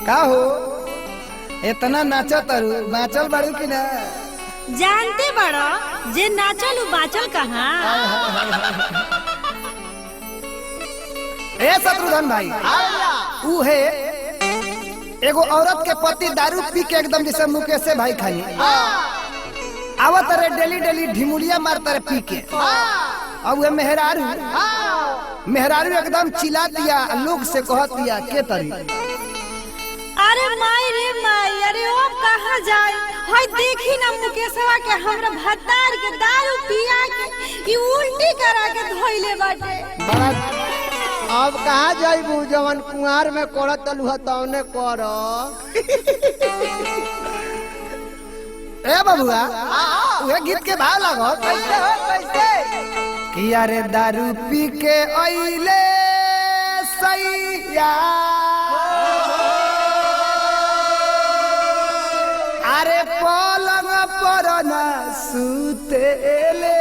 का हो इतना नाचो तरु बाचल बाड़ू की ना जानते बड़ो जे नाचल उ बाचल कहाँ। ए शत्रुघ्न भाई ऊ है एगो औरत के पति दारू पी के एकदम जैसे मुकेश भाई खाई आवत रे डेली डेली ढिमुलिया मारता रे पी के। अब वे मेहरारू एकदम चिल्ला दिया लोग से कहत दिया के तरी अरे माई रे माई अरे अब कहाँ जाए हाय देखी ना मुकेशवा के हमरा भतार के दारू पिया के ई उल्टी करा के धोइले बाटे। बड़ा अब कहाँ जाइबू जवन कुंवार में करत लुहा तौने कर। ए बबुआ उहे गीत के भाव लागो कैसे हो कैसे कि अरे दारू पी के अइले सैया अरे पलंग पर न सुतेले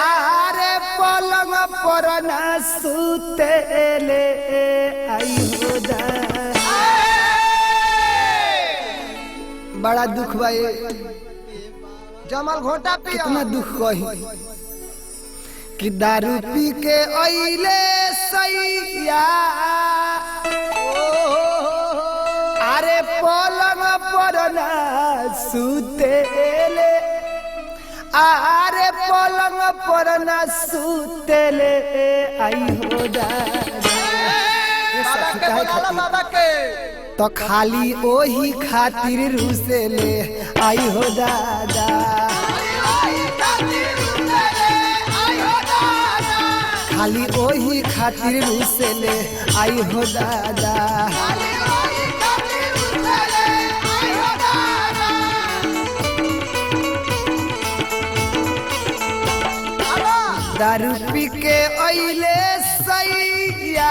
अरे पलंग पर न सुतेले आई हो जा बड़ा दुख भाई जमल घोटा पिया कितना दुख कही कि दारू पी के अइले सैया अरे पलंग पर ना सुतेले अरे पलंग पर ना सुतेले आई हो बाबा के तो खाली ओही खातिर रुसेले आई हो दादा खाली ओही खातिर रुसेले आई हो दादा दारू पी के अइले सैया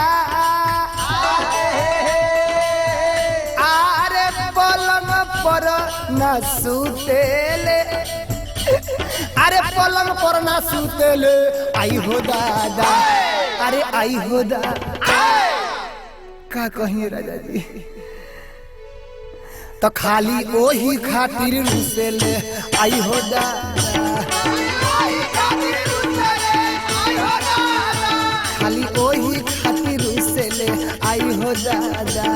आरे पलंग पर न सुतेले अरे पलंग पर न सुतेले आई हो दादा अरे आई हो दादा का कहिए राजा जी तो खाली ओही खातिर रुसेले आई हो दादा खाली ओही खातिर रुसेले आई हो दादा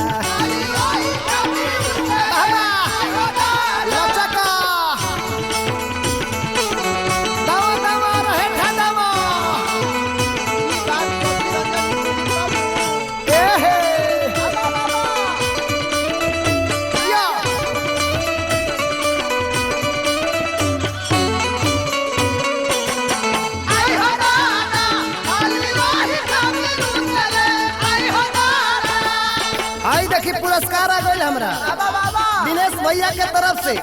पुरस्कार आ गए हमरा दिनेश भैया के तरफ से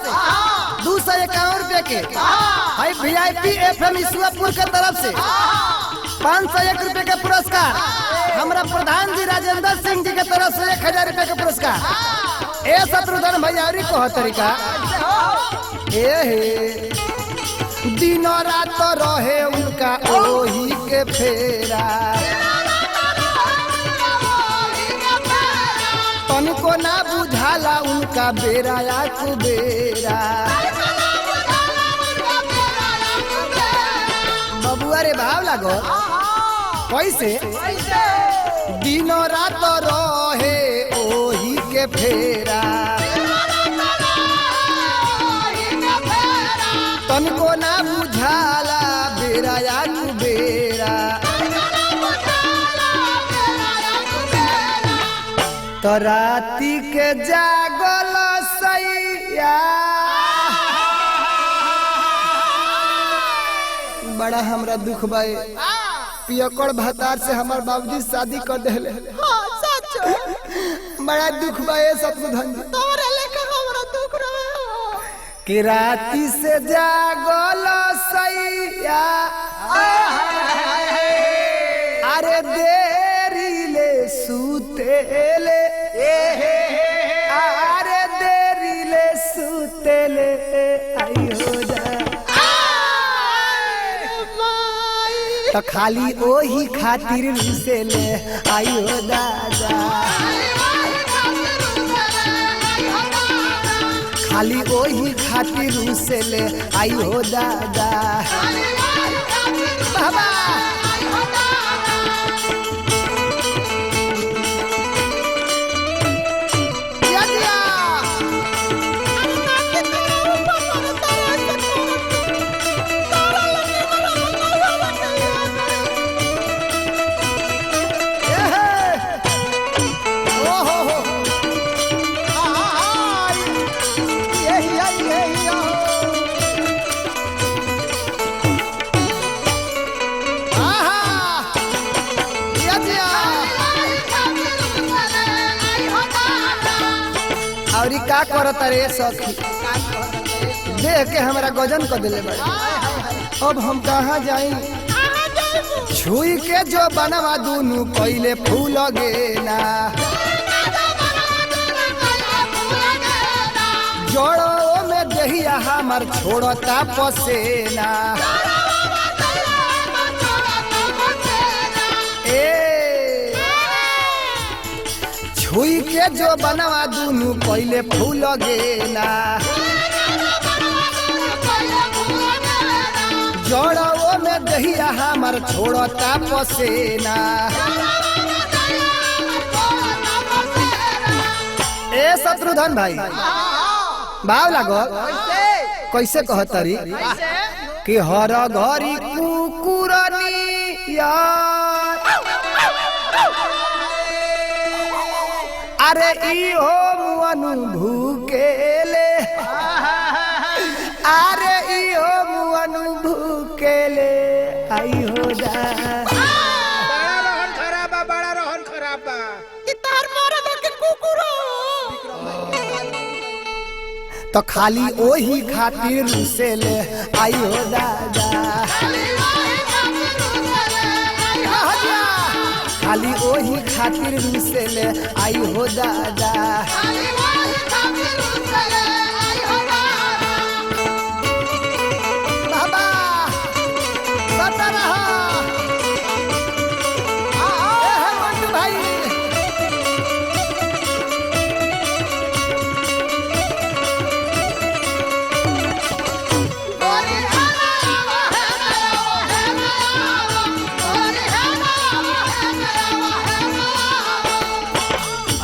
251 रुपए के हाई VIP FM ईश्वरपुर के तरफ से 501 रुपए के पुरस्कार हमरा प्रधान जी राजेंद्र सिंह जी के तरफ से 1000 रुपए के पुरस्कार। ए शत्रुघ्न भैया कह तरीका ए दिन रात रहे उनका ओही के फेरा तनको ना बुझाला उनका बेरा या कुबेरा। बबुआ रे भाव लागो कैसे दिन रात रहे ओही के फेरा तनको ना बुझाला बेरा या कुबेरा। तो राती के जागल सैया बड़ा हमरा दुख बाए पियकड़ भतार से हमार बाबूजी शादी कर देले बड़ा दुख बाए शत्रुघ्न तोरे लेके हमरा दुख रहे कि राती से जागल सैया अरे देरी ले सुतेले अरे देरी ले सुतेले आई हो जा तो खाली ओही खातिर रुसे ले आयो दादा, खाली ओही खातिर रुसे ले आयो दादा। बाबा का करत रे सखी, देख के हमारा गजन कर दिले बड़े। अब हम कहाँ जाई, छुई के जो बनवा दूनु पहले फूल गेना, जोड़ो में दहिया हमार छोड़ता पसेना। छुई के जो बनवा दूनु पहले फूल गेना, जोड़ो में दहिया हमार छोड़ता पसेना। ए शत्रुधन भाई भाव लागो कैसे कहतरी कि हर घरी कुकुरनी यार, अरे इहो मुअनु भूकेले, अरे इहो मुअनु भूकेले आई हो दा। बड़ा रोहन खराब बा, बड़ा रोहन खराब बा। तार मारा के कुकुरो तो खाली ओही खातिर रुसे ले आई हो दादा, खाली ओही खातिर रुसे ले आई हो दादा। बाबा बता रहा मंटू भाई,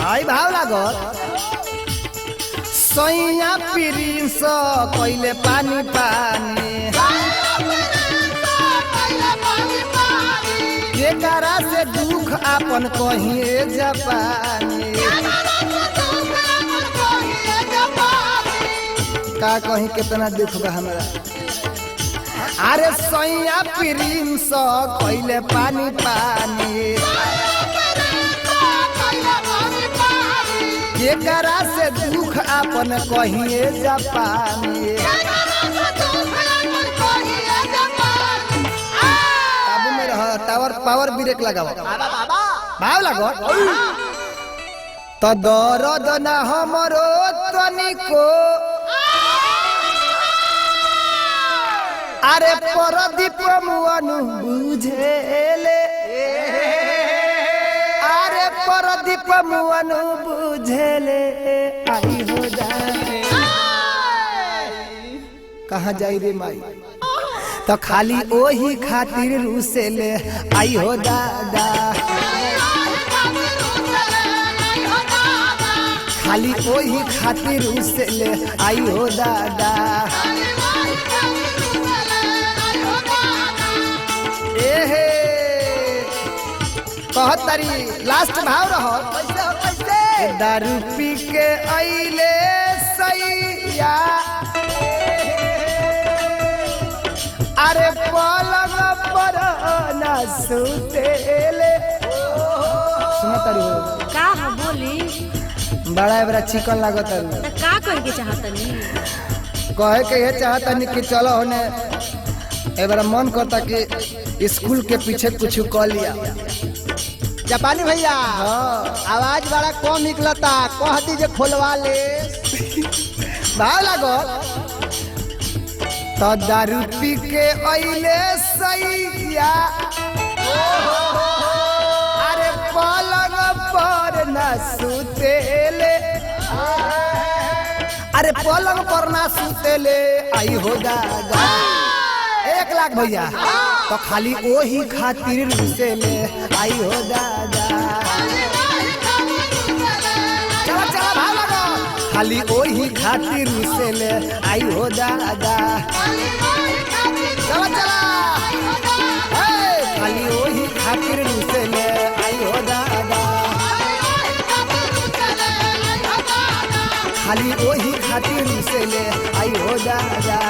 आई भाव लागो सैया प्रिंस कइले पानी पानी, केकरा से दुख आपन कहिए जापानी। का कहीं कितना दुख बा हमरा, अरे सैया प्रिंस कइले पानी पानी, केकरा से दुख आपन कहिए जापानी। काबू में रह, टावर पावर ब्रेक लगाओ। भाव लागो तो दर्द न हमरो तनिको, अरे परदीप मुअनु बुझेले, अरे परदीप मुअनु बुझेले आई हो जाए। कहाँ जाई रे माई, तो खाली ओही खातिर रुसे ले आई हो दादा, खाली ओही खातिर रुसे ले आई हो दादा। एहे कहतरी लास्ट भाव रहो कैसे दारू पी के आइले सैया, अरे पलंग पर ना सुतेले। सुनतरी का हो बोली, बड़ा बड़ा चिकन लागत है। का कहे के चाहतनी, कहे के ये चाहतनी कि चलो होने ए बार मन करता कि स्कूल के पीछे कुछ कर लिया। जापानी भैया आवाज बड़ा कम निकलता, कह दीजिए खोलवा ले। भाव लागो तो दारू पी के आइले सैया, पलंग पर ना सुतेले आई हो दादा 1 लाख भैया तो खाली ओही खातिर रुसेले आई हो दादा चला चला भाग लगो खाली ओही खातिर रुसेले आई हो दादा चला चला खाली ओही खातिर रुसेले आई हो दादा खाली ओही खातिर रुसेले आई हो दादा